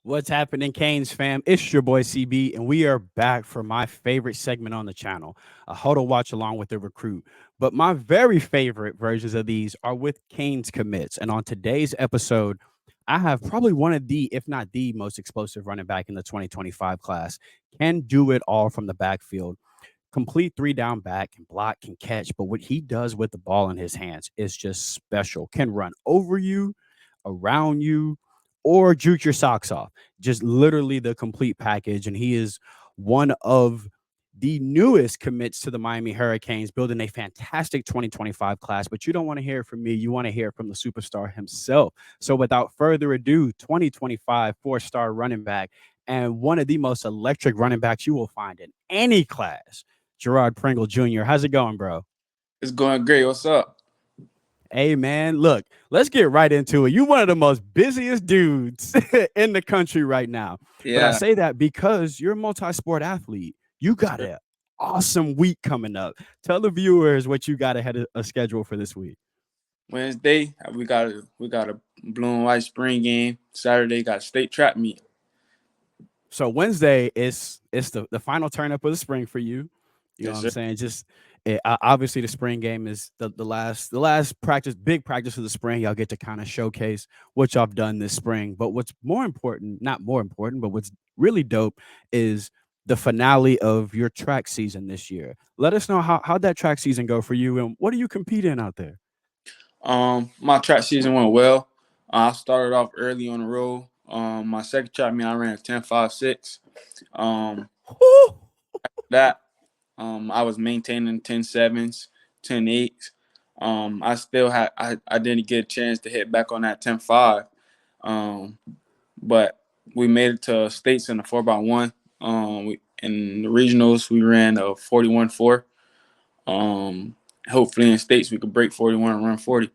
What's happening, Canes fam? It's your boy CB, and we are back for my favorite segment on the channel, a huddle watch along with the recruit. But my very favorite versions of these are with Canes commits. And on today's episode, I have probably one of the, if not the most explosive running back in the 2025 class. Can do it all from the backfield. Complete three down back, can block, can catch. But what he does with the ball in his hands is just special. Can run over you, around you, or juke your socks off. Just literally the complete package. And he is one of the newest commits to the Miami Hurricanes, building a fantastic 2025 class. But you don't want to hear it from me. You want to hear it from the superstar himself. So without further ado, 2025 four-star running back and one of the most electric running backs you will find in any class, Girard Pringle Jr. How's it going, bro? It's going great. What's up? Hey man, look, let's get right into it. You're one of the most busiest dudes in the country right now. But I Yeah, say that because you're a multi-sport athlete. You got sure. an awesome week coming up. Tell the viewers what you got ahead of a schedule for this week. Wednesday we got a blue and white spring game. Saturday got state trap meet. So Wednesday is it's the final turn up of the spring for you. You know what Yes, I'm sir. saying? Obviously the spring game is the last practice, big practice of the spring. Y'all get to kind of showcase what y'all have done this spring. But what's more important, not more important, but what's really dope is the finale of your track season this year. Let us know how'd that track season go for you and what are you competing out there? My track season went well. I started off early on the road. My second trap meet I ran a 10.56. Um, Woo! that I was maintaining 10.7s, 10.8s. I didn't get a chance to hit back on that 10.5. Um, but we made it to states in the 4x1. In the regionals we ran a 41.4. Hopefully in states we could break 41 and run 40.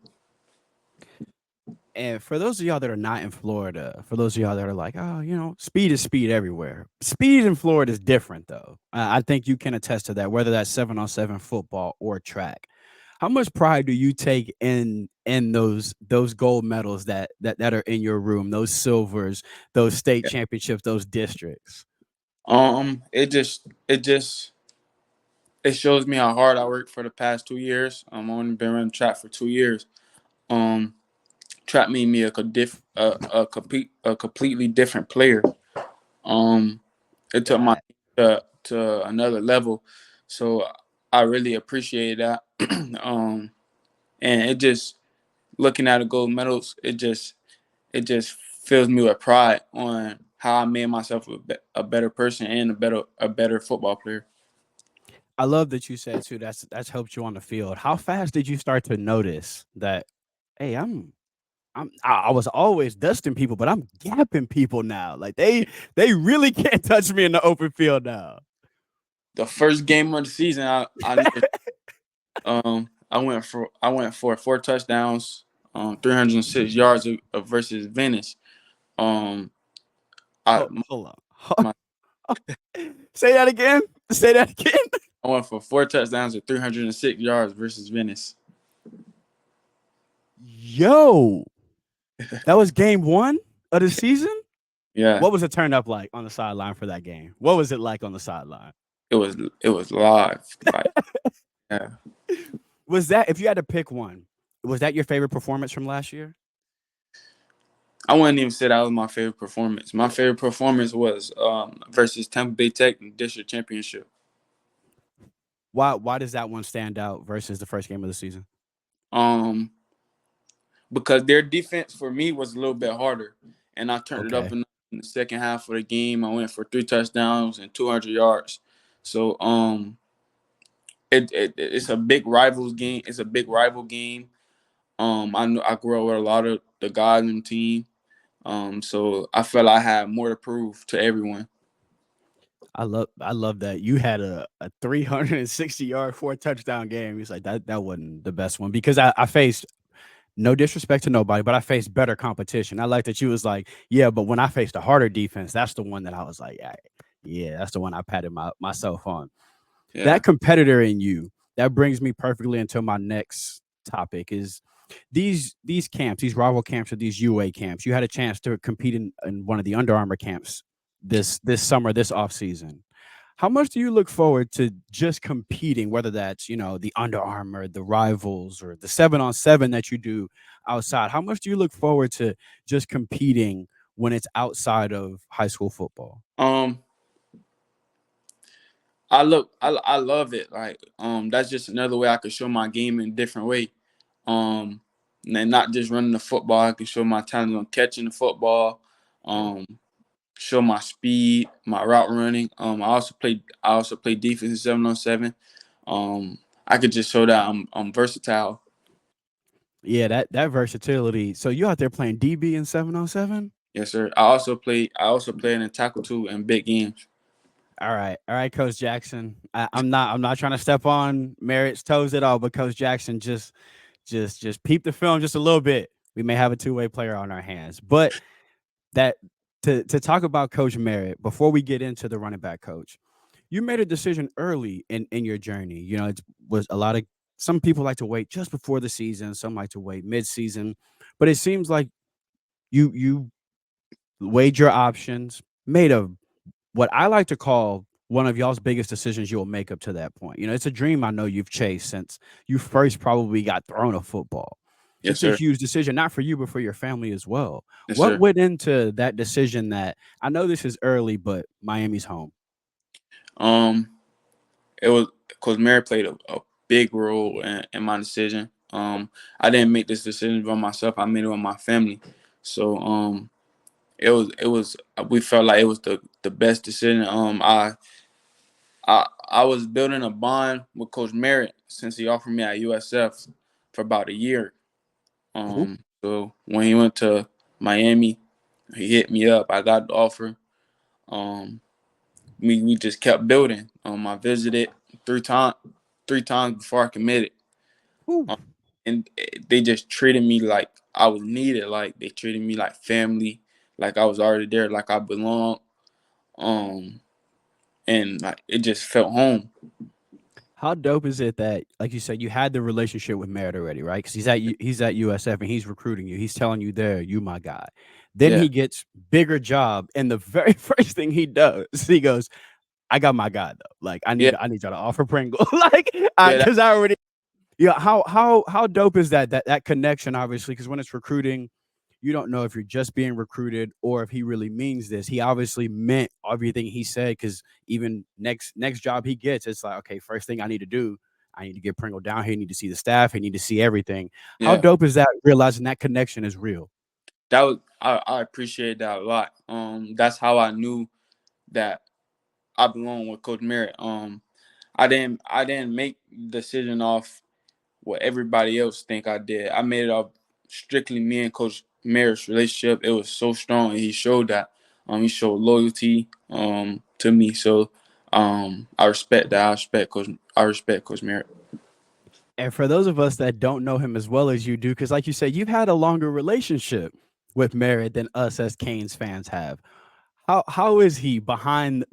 And for those of y'all that are not in Florida, for those of y'all that are like, oh, speed is speed everywhere. Speed in Florida is different, though. I think you can attest to that, whether that's 7-on-7 football or track. How much pride do you take in those gold medals that are in your room, those silvers, those state championships, those districts? It shows me how hard I worked for the past 2 years. I've only been running track for 2 years. Um, Track made me a completely different player. Um, it took my That to another level. So I really appreciate that. um, and it just looking at the gold medals, it just fills me with pride on how I made myself a better person and a better football player. I love that you said too. That's helped you on the field. How fast did you start to notice that? Hey, I was always dusting people, but I'm gapping people now. Like they really can't touch me in the open field now. The first game of the season, I noticed, I went for 4 touchdowns, 306 yards versus Venice. Um, I Hold on. my, Say that again. Say that again. I went for 4 touchdowns and 306 yards versus Venice. Yo, that was game one of the season. Yeah, What was it turned up like on the sideline for that game? What was it like on the sideline? it was live. Like, yeah. Was that if you had to pick one? Was that your favorite performance from last year? I wouldn't even say that was my favorite performance. My favorite performance was versus Tampa Bay Tech in the district championship. Why does that one stand out versus the first game of the season? Um, because their defense for me was a little bit harder, and I turned it up Okay. in the second half of the game. I went for 3 touchdowns and 200 yards. So it's a big rivals game. It's a big rival game. I know I grew up with a lot of the guys in the team. So I felt I had more to prove to everyone. I love that you had a 360-yard, four touchdown game. He's like that wasn't the best one because I faced no disrespect to nobody, but I faced better competition. I like that you was like, yeah, but when I faced a harder defense, that's the one that I was like, yeah, that's the one I patted myself on. Yeah. That competitor in you, that brings me perfectly into my next topic is these camps, these rival camps, or these UA camps, you had a chance to compete in one of the Under Armour camps this summer, this off season. How much do you look forward to just competing, whether that's, the Under Armour, the Rivals, or the 7-on-7 that you do outside? How much do you look forward to just competing when it's outside of high school football? Um, I love it. Like, that's just another way I could show my game in a different way. Um, and not just running the football. I can show my talent on catching the football. Um, show my speed, my route running. I also play defense in 7-on-7. I could just show that I'm versatile. Yeah, that versatility. So you out there playing DB in 7-on-7? Yes, sir. I also play in the tackle too in big games. All right, Coach Jackson. I'm not trying to step on Merritt's toes at all, but Coach Jackson just peep the film just a little bit. We may have a two-way player on our hands. But that to talk about Coach Merritt, before we get into the running back coach, you made a decision early in your journey. It was a lot of some people like to wait just before the season, some like to wait mid-season, but it seems like you weighed your options, made a what I like to call one of y'all's biggest decisions you'll make up to that point. It's a dream I know you've chased since you first probably got thrown a football. Yes, It's a sir. huge decision, not for you, but for your family as well. Yes, What sir. went into that decision that I know this is early, but Miami's home? Um, it was because Mary played a big role in my decision. I didn't make this decision by myself. I made it with my family. So it was we felt like it was the best decision. I was building a bond with Coach Merritt since he offered me at USF for about a year. Ooh. So when he went to Miami, he hit me up. I got the offer. Um, we just kept building. I visited three times three times before I committed. Ooh. Um, and they just treated me like I was needed. Like they treated me like family, like I was already there, like I belonged. Um, and like it just felt home. How dope is it that, like you said, you had the relationship with Merritt already, right? Because he's at USF and he's recruiting you. He's telling you there, you my guy. Then Yeah, he gets bigger job, and the very first thing he does, he goes, "I got my guy though. Like yeah, I need y'all to offer Pringle, like, yeah, because I already." Yeah, how dope is that connection? Obviously, because when it's recruiting, you don't know if you're just being recruited or if he really means this. He obviously meant everything he said, because even next job he gets, it's like, okay, first thing I need to do, I need to get Pringle down here. I need to see the staff. I need to see everything. How yeah. dope is that? Realizing that connection is real. I appreciate that a lot. That's how I knew that I belong with Coach Merritt. I didn't make the decision off what everybody else think I did. I made it off strictly me and Coach Merritt's relationship. It was so strong, and he showed that. He showed loyalty to me. So I respect that. I respect Coach Merritt. And for those of us that don't know him as well as you do, because like you said, you've had a longer relationship with Merritt than us as Canes fans have. How is he behind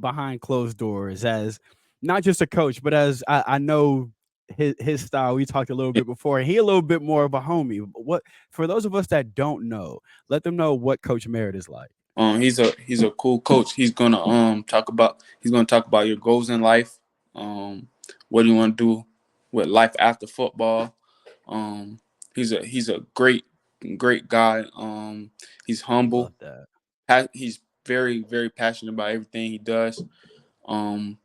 closed doors, as not just a coach, but as I know his style. We talked a little Yeah. bit before. He a little bit more of a homie. What for those of us that don't know, let them know what Coach Merritt is like. He's a cool coach. He's gonna talk about your goals in life. Um, what do you want to do with life after football? Um, he's a great guy. He's humble. Love that. He's very very passionate about everything he does. Um,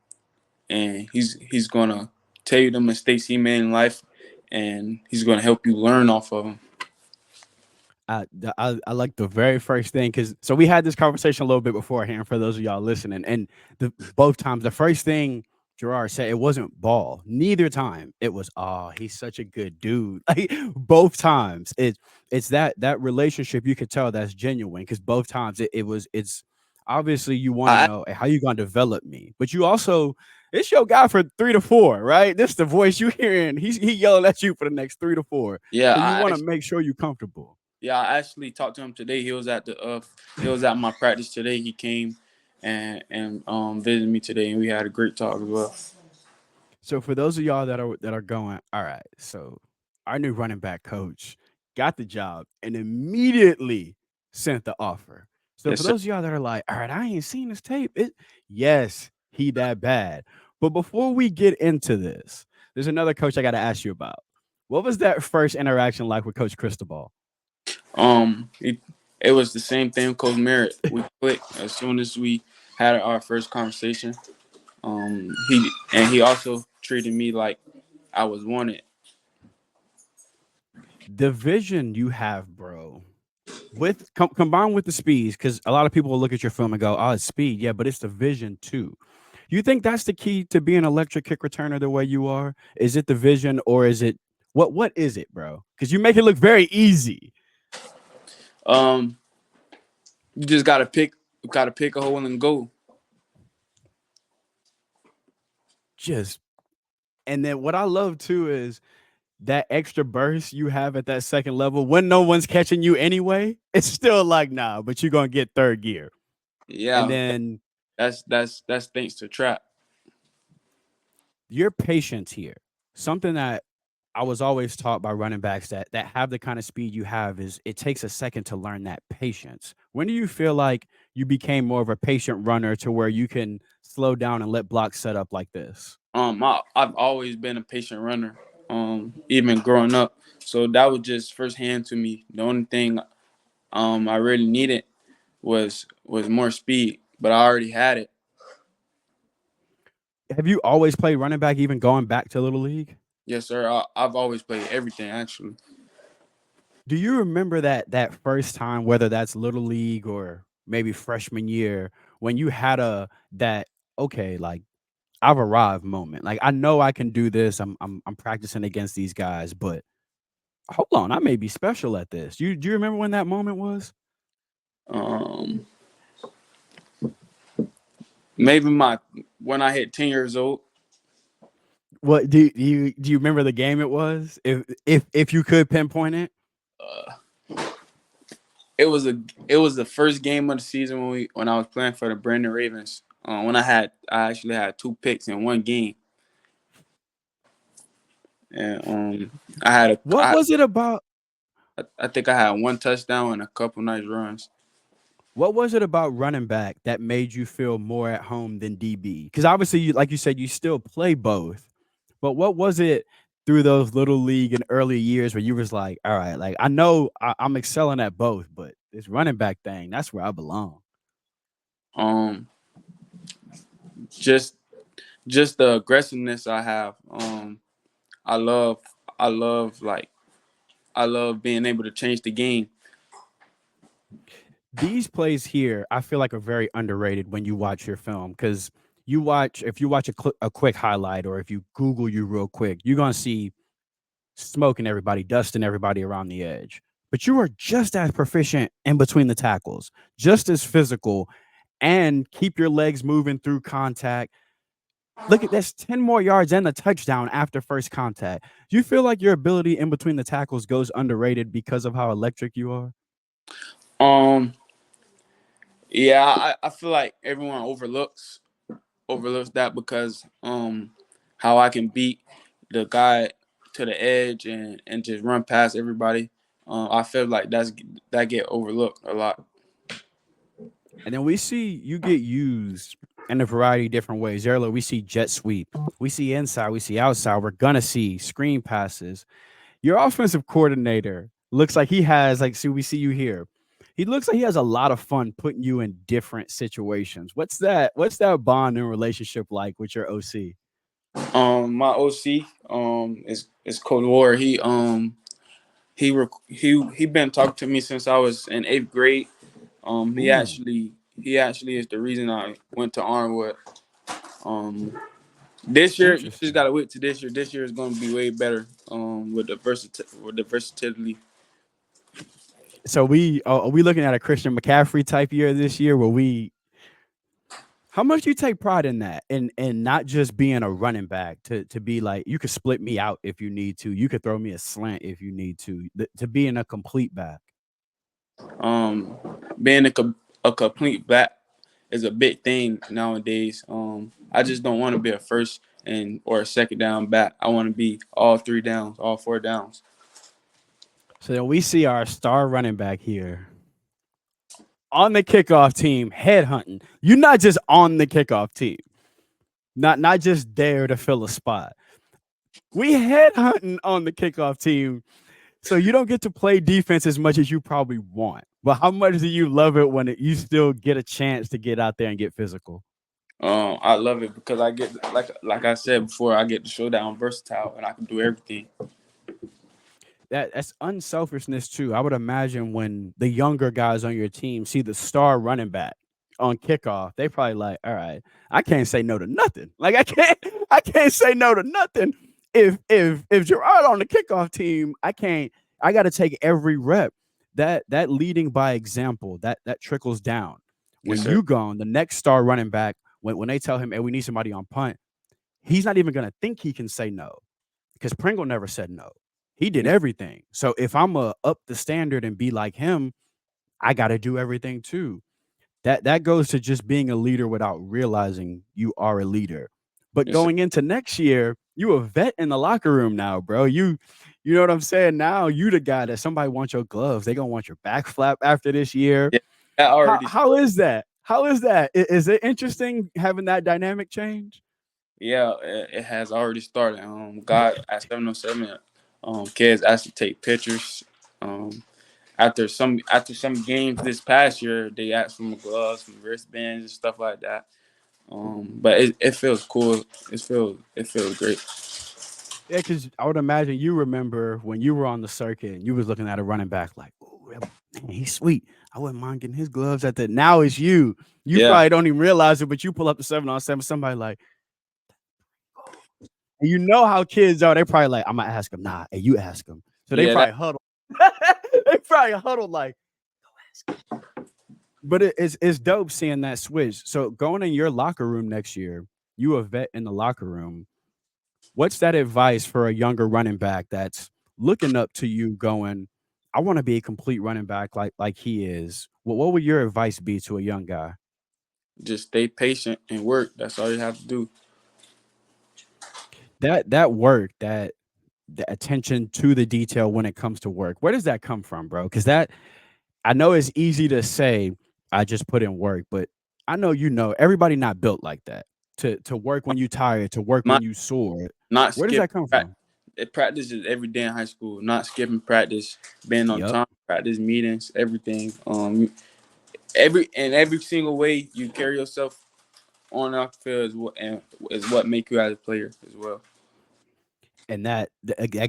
and he's gonna tell you the mistakes he made in life, and he's gonna help you learn off of them. I like the very first thing, because so we had this conversation a little bit beforehand for those of y'all listening, and both times the first thing Gerard said, it wasn't ball. Neither time it was, oh, he's such a good dude. Like both times it's that relationship, you could tell that's genuine, because both times it's obviously you want to I know, "Hey, how you gonna develop me," but you also, it's your guy for 3 to 4, right? This the voice you hearing. He yelling at you for the next 3 to 4, yeah so you I want to actually, make sure you're comfortable. yeah I actually talked to him today. He was at my practice today. He came and visited me today, and we had a great talk as well. So for those of y'all that are going, all right, so our new running back coach, got the job, and immediately sent the offer. So Yes, for sir. those of y'all that are like, all right, I ain't seen this tape. Yes, he that bad. But before we get into this, there's another coach I got to ask you about. What was that first interaction like with Coach Cristobal? It, it was the same thing with Coach Merritt. We clicked as soon as we had our first conversation. He also treated me like I was wanted. The vision you have, bro, with combined with the speeds, because a lot of people will look at your film and go, "Oh, it's speed, yeah," but it's the vision too. You think that's the key to being an electric kick returner the way you are? Is it the vision, or is it what is it, bro? Because you make it look very easy. Um, you just gotta pick a hole and go. Just and then what I love too is that extra burst you have at that second level when no one's catching you anyway. It's still like nah, but you're gonna get third gear, and Yeah, then that's thanks to Trap. your patience here. Something that I was always taught by running backs that have the kind of speed you have is it takes a second to learn that patience. When do you feel like you became more of a patient runner to where you can slow down and let blocks set up like this? I've always been a patient runner. Even growing up, so that was just firsthand to me. The only thing I really needed was more speed, but I already had it. Have you always played running back, even going back to little league? Yes, sir. I've always played everything actually. Do you remember that first time, whether that's little league or maybe freshman year, when you had a that okay, like I've arrived moment. Like I know I can do this. I'm practicing against these guys, but hold on, I may be special at this. You do you remember when that moment was? Um, Maybe my when I hit 10 years old. What do you remember the game it was? If you could pinpoint it? Uh, it was it was the first game of the season when I was playing for the Brandon Ravens. When I actually had 2 picks in one game, and What was it about I think I had 1 touchdown and a couple nice runs. what was it about running back that made you feel more at home than DB? Because obviously, you like you said, you still play both. But what was it through those little league and early years where you was like, all right, like I know I'm excelling at both, but this running back thing, that's where I belong. Um, just just the aggressiveness I have. I love I love like I love being able to change the game. These plays here, I feel like are very underrated when you watch your film because you watch if you watch a quick highlight or if you Google you real quick, you're gonna see smoking everybody, dusting everybody around the edge. But you are just as proficient in between the tackles, just as physical, and keep your legs moving through contact. Look at that's 10 more yards and a touchdown after first contact. Do you feel like your ability in between the tackles goes underrated because of how electric you are? Um, yeah, I feel like everyone overlooks that because how I can beat the guy to the edge and just run past everybody. I feel like that get overlooked a lot. And then we see you get used in a variety of different ways. Earlier, we see jet sweep, we see inside, we see outside. We're gonna see screen passes. Your offensive coordinator looks like he has like see we see you here. He looks like he has a lot of fun putting you in different situations. What's that bond and relationship like with your OC? My OC is Cold War. He been talking to me since I was in 8th grade. He Ooh, actually he actually is the reason I went to Arnwood. Um, this year you just interesting. gotta wait to this year. This year is gonna be way better. With the versatility. So are we looking at a Christian McCaffrey type year this year where we how much do you take pride in that and not just being a running back to be like you could split me out if you need to. You could throw me a slant if you need to being a complete back. Um, Being a complete back is a big thing nowadays. I just don't want to be a first and or a second down back. I want to be all 3 downs, all 4 downs. So then we see our star running back here on the kickoff team headhunting. You're not just on the kickoff team, not just there to fill a spot. We headhunting on the kickoff team, so you don't get to play defense as much as you probably want. But how much do you love it when you still get a chance to get out there and get physical? I love it because I get like I said before, I get to show that I'm versatile and I can do everything. That's unselfishness too. I would imagine when the younger guys on your team see the star running back on kickoff, they probably like, all right, I can't say no to nothing. Like I can't say no to nothing. If Gerard on the kickoff team, I gotta take every rep. That leading by example, that trickles down. Yes, When sir. you gone, the next star running back, when they tell him, hey, we need somebody on punt, he's not even gonna think he can say no because Pringle never said no. He did everything. So if I'm a up the standard and be like him, I got to do everything too. That goes to just being a leader without realizing you are a leader. But Yes, sir. going into next year, you a vet in the locker room now, bro. You know what I'm saying? Now you the guy that somebody wants your gloves. They gonna want your back flap after this year. Yeah, that How already. how is that? How is that? Is it interesting having that dynamic change? Yeah, it has already started. God at 707, kids asked to take pictures. Um, after some games this past year, they asked for my gloves, some wristbands, and stuff like that. But it feels cool. It feels great. Yeah, because I would imagine you remember when you were on the circuit and you was looking at a running back like, oh, man, he's sweet. I wouldn't mind getting his gloves at that. Now it's you. You Yeah, probably don't even realize it, but you pull up the 7-on-7, somebody like, and you know how kids are. They probably like, I'm gonna ask him. Nah, hey, you ask him. So they yeah, that probably huddle. They probably huddle like, but it's dope seeing that switch. So going in your locker room next year, you a vet in the locker room. What's that advice for a younger running back that's looking up to you going, I want to be a complete running back like he is? What would your advice be to a young guy? just stay patient and work. That's all you have to do. That work, that the attention to the detail when it comes to work. Where does that come from, bro? Because that I know it's easy to say I just put in work, but I know everybody not built like that. To work when you tired, to work when Not you sore. not Where does skip. that come from? Practice is every day in high school. Not skipping practice, being on Yep. time, practice meetings, everything. Every single way you carry yourself on and off the field is what make you as a player as well. And that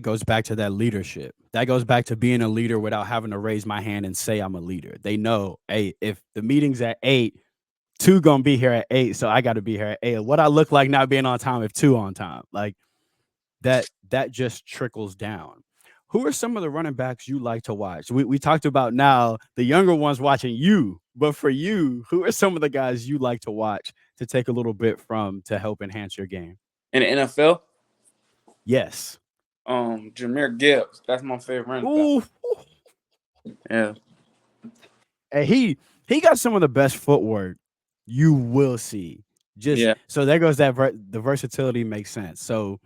goes back to that leadership. That goes back to being a leader without having to raise my hand and say I'm a leader. They know, hey, if the meeting's at 8, 2 gonna be here at 8, so I got to be here at 8. What I look like not being on time if 2 on time, like that just trickles down. Who are some of the running backs you like to watch? We talked about now the younger ones watching you, but for you, who are some of the guys you like to watch to take a little bit from to help enhance your game? In the NFL, Yes. Jameer Gibbs, that's my favorite running back. Ooh, Yeah, and he got some of the best footwork you will see. Just yeah, so there goes the versatility makes sense. So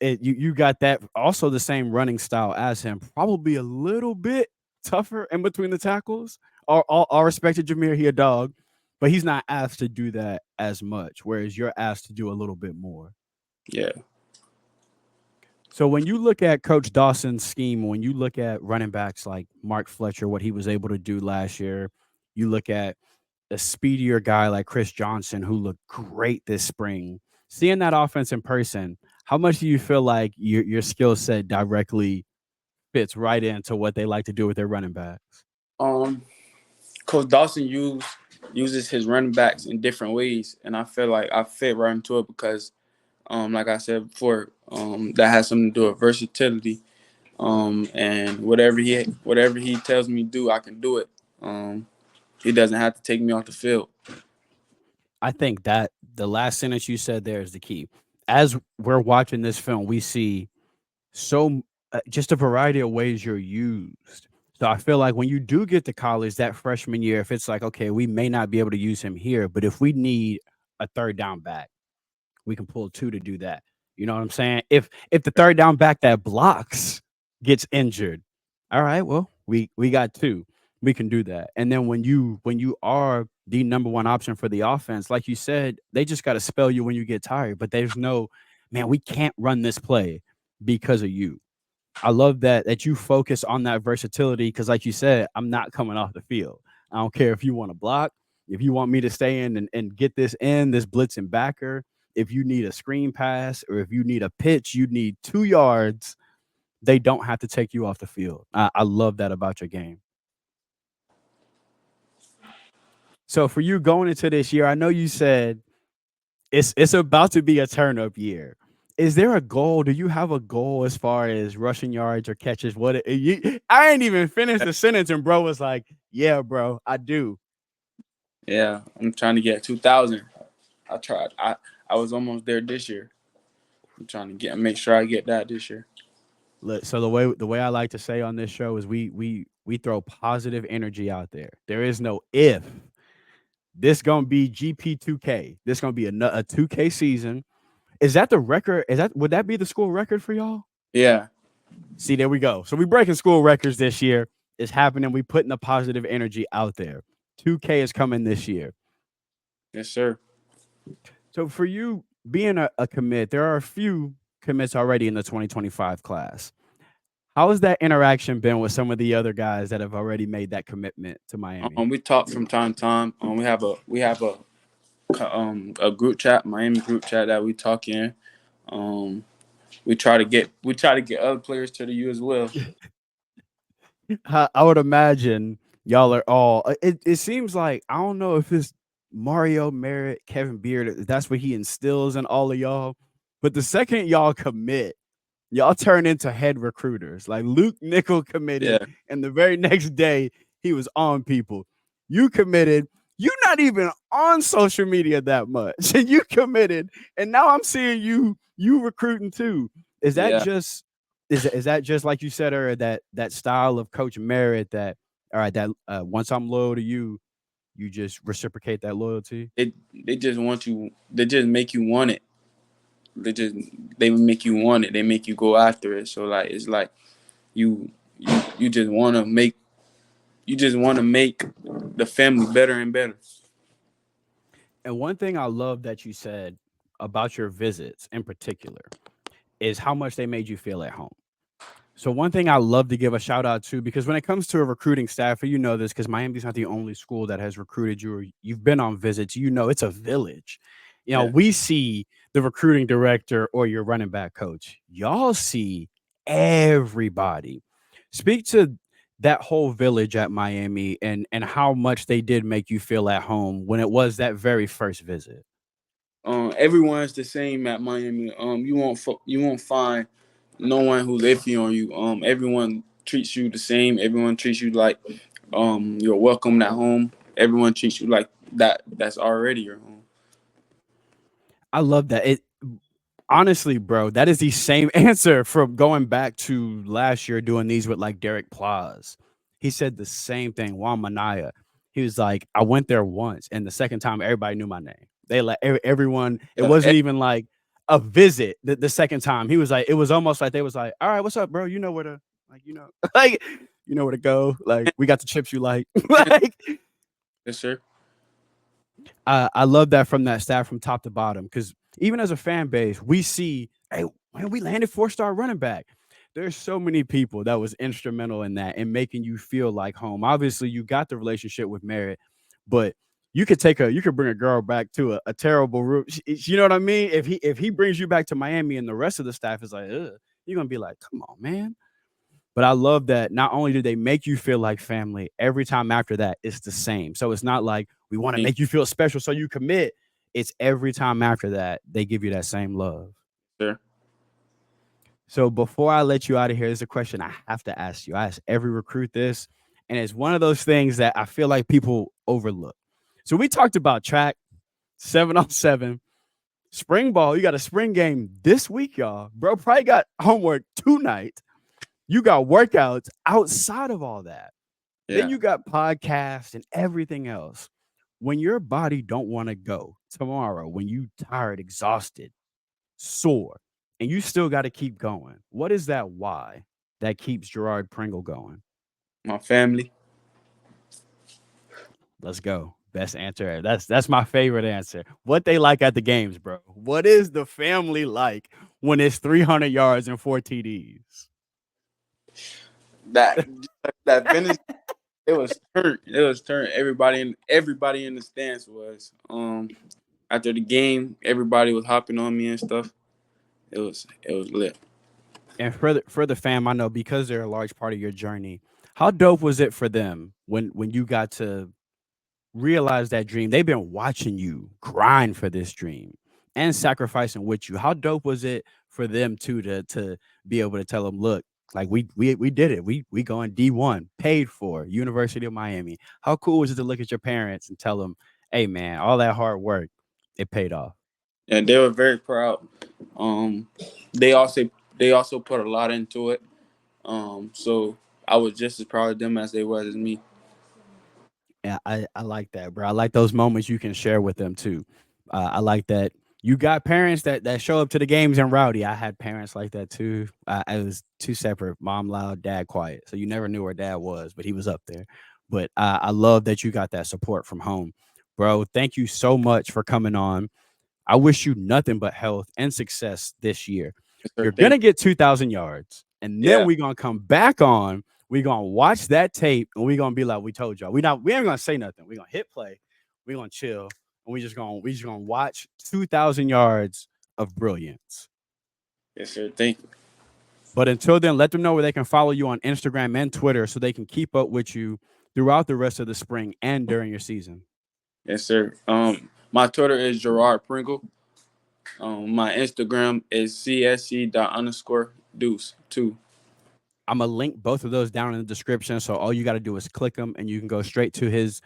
you got that also the same running style as him, probably a little bit tougher in between the tackles. All respect to Jameer, he a dog, but he's not asked to do that as much. Whereas you're asked to do a little bit more. yeah. So when you look at Coach Dawson's scheme, when you look at running backs like Mark Fletcher, what he was able to do last year, you look at a speedier guy like Chris Johnson who looked great this spring. Seeing that offense in person, how much do you feel like your skill set directly fits right into what they like to do with their running backs? Um, Coach Dawson uses his running backs in different ways, and I feel like I fit right into it because, like I said before, that has something to do with versatility. And whatever he tells me to do, I can do it. He doesn't have to take me off the field. I think that the last sentence you said there is the key. As we're watching this film, we see just a variety of ways you're used. So I feel like when you do get to college that freshman year, if it's like, okay, we may not be able to use him here, but if we need a third down back, we can pull 2 to do that. You know what I'm saying? If the third down back that blocks gets injured, All right, well, we got two. We can do that. And then when you are the number one option for the offense, like you said, they just got to spell you when you get tired. But there's no, man, we can't run this play because of you. I love that you focus on that versatility because, like you said, I'm not coming off the field. I don't care if you want to block, if you want me to stay in and get this blitz and backer. If you need a screen pass or if you need a pitch, you need 2 yards. They don't have to take you off the field. I love that about your game. So for you going into this year, I know you said it's about to be a turn up year. Is there a goal? Do you have a goal as far as rushing yards or catches? I ain't even finished the sentence, and bro was like, "Yeah, bro, I do." Yeah, I'm trying to get 2,000. I tried. I was almost there this year. I'm trying to make sure I get that this year. Look, so the way I like to say on this show is we throw positive energy out there. There is no if. This gonna be GP2K. This gonna be a 2K season. Is that the record? Would that be the school record for y'all? Yeah. See, there we go. So we breaking school records this year. It's happening. We putting the positive energy out there. 2K is coming this year. Yes, sir. So for you being a commit, there are a few commits already in the 2025 class. How has that interaction been with some of the other guys that have already made that commitment to Miami? We talk from time to time. We have a group chat, Miami group chat that we talk in. Um, we try to get other players to the U as well. I would imagine y'all are all. It seems like I don't know if it's Mario Merritt, Kevin Beard. That's what he instills in all of y'all. But the second y'all commit, y'all turn into head recruiters. Like Luke Nickel committed, Yeah, and the very next day he was on people. You committed. You not even on social media that much, and you committed, and now I'm seeing you recruiting too. Is that yeah. just is that just like you said earlier that style of Coach Merritt that all right that once I'm loyal to you, you just reciprocate that loyalty? They just want you. They just make you want it. They just they make you want it. They make you go after it. So like it's like you just want to make the family better and better. And one thing I love that you said about your visits in particular is how much they made you feel at home. So one thing I love to give a shout out to, because when it comes to a recruiting staffer, you know this because Miami's not the only school that has recruited you or you've been on visits, you know it's a village. Yeah. We see the recruiting director or your running back coach. Y'all see everybody. Speak to that whole village at Miami and how much they did make you feel at home when it was that very first visit. Everyone's the same at Miami. You won't find no one who's iffy on you. Everyone treats you the same. Everyone treats you like you're welcome at home. Everyone treats you like that. That's already your home. I love that. It honestly, bro, that is the same answer from going back to last year doing these with like Derek Plaz. He said the same thing. Juan Manaya. He was like, I went there once, and the second time everybody knew my name. They like everyone. It Yeah, wasn't even like a visit. The second time, he was like, it was almost like they was like, all right, what's up, bro? You know where to like, like you know where to go. Like we got the chips you like. Like yes, sir. I love that from that staff from top to bottom because even as a fan base, we see, hey, when we landed 4-star running back. There's so many people that was instrumental in that and making you feel like home. Obviously, you got the relationship with Merritt, but you could bring a girl back to a terrible room. You know what I mean? If he brings you back to Miami and the rest of the staff is like, ugh, you're gonna be like, come on, man. But I love that not only do they make you feel like family, every time after that, it's the same. So it's not like we want to Yes, make you feel special so you commit. It's every time after that, they give you that same love. sir. So before I let you out of here, there's a question I have to ask you. I ask every recruit this, and it's one of those things that I feel like people overlook. So we talked about track, 7-on-7, spring ball. You got a spring game this week, y'all. Bro probably got homework tonight. You got workouts outside of all that. Then Yeah. you got podcasts and everything else. When your body don't want to go tomorrow, when you tired, exhausted, sore, and you still got to keep going, what is that why? that keeps Girard Pringle going? My family. Let's go. Best answer. That's my favorite answer. What they like at the games, bro. What is the family like when it's 300 yards and 4 TDs? That that finish, it was turned. It was turned. Everybody in the stands was. After the game, everybody was hopping on me and stuff. It was lit. And for the fam, I know because they're a large part of your journey. How dope was it for them when you got to realize that dream? They've been watching you grind for this dream and sacrificing with you. How dope was it for them too to be able to tell them, look, like we did it. We going D1, paid for, University of Miami. How cool is it to look at your parents and tell them, hey man, all that hard work, it paid off. And they were very proud. Um, they also put a lot into it. So I was just as proud of them as they was as me. Yeah, I like that, bro. I like those moments you can share with them too. I like that you got parents that show up to the games and rowdy. I had parents like that too. I was two separate, mom loud, dad quiet. So you never knew where dad was, but he was up there. But I love that you got that support from home, bro. Thank you so much for coming on. I wish you nothing but health and success this year. Yes, sir. You're Thank gonna get 2,000 yards, and you. then Yeah. we're gonna come back on. We're gonna watch that tape, and we're gonna be like, we told y'all. We ain't gonna say nothing. We're gonna hit play, we're gonna chill, and we just gonna watch 2,000 yards of brilliance. Yes, sir. Thank you. But until then, let them know where they can follow you on Instagram and Twitter so they can keep up with you throughout the rest of the spring and during your season. Yes, sir. My Twitter is Girard Pringle. My Instagram is csc._deuce two. I'm gonna link both of those down in the description. So all you got to do is click them, and you can go straight to his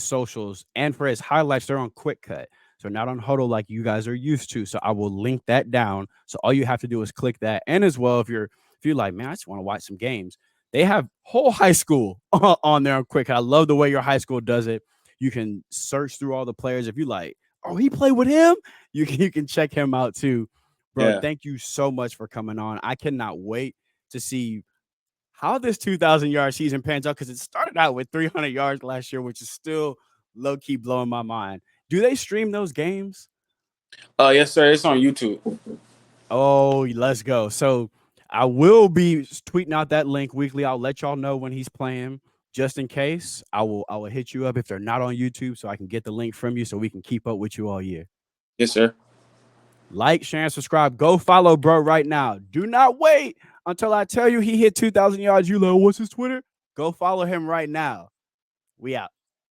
socials. And for his highlights, they're on Quick Cut, so not on Huddle like you guys are used to. So I will link that down. So all you have to do is click that. And as well, if you're like, man, I just want to watch some games, they have whole high school on there on Quick Cut. I love the way your high school does it. You can search through all the players. If you like, oh, he played with him, you can check him out too, bro. Yeah. Thank you so much for coming on. I cannot wait to see how this 2,000-yard season pans out because it started out with 300 yards last year, which is still low key blowing my mind. Do they stream those games? Yes, sir. It's on YouTube. Oh, let's go. So I will be tweeting out that link weekly. I'll let y'all know when he's playing. Just in case, I will hit you up if they're not on YouTube so I can get the link from you so we can keep up with you all year. Yes, sir. Like, share, and subscribe. Go follow bro right now. Do not wait until I tell you he hit 2,000 yards. You know, what's his Twitter? Go follow him right now. We out.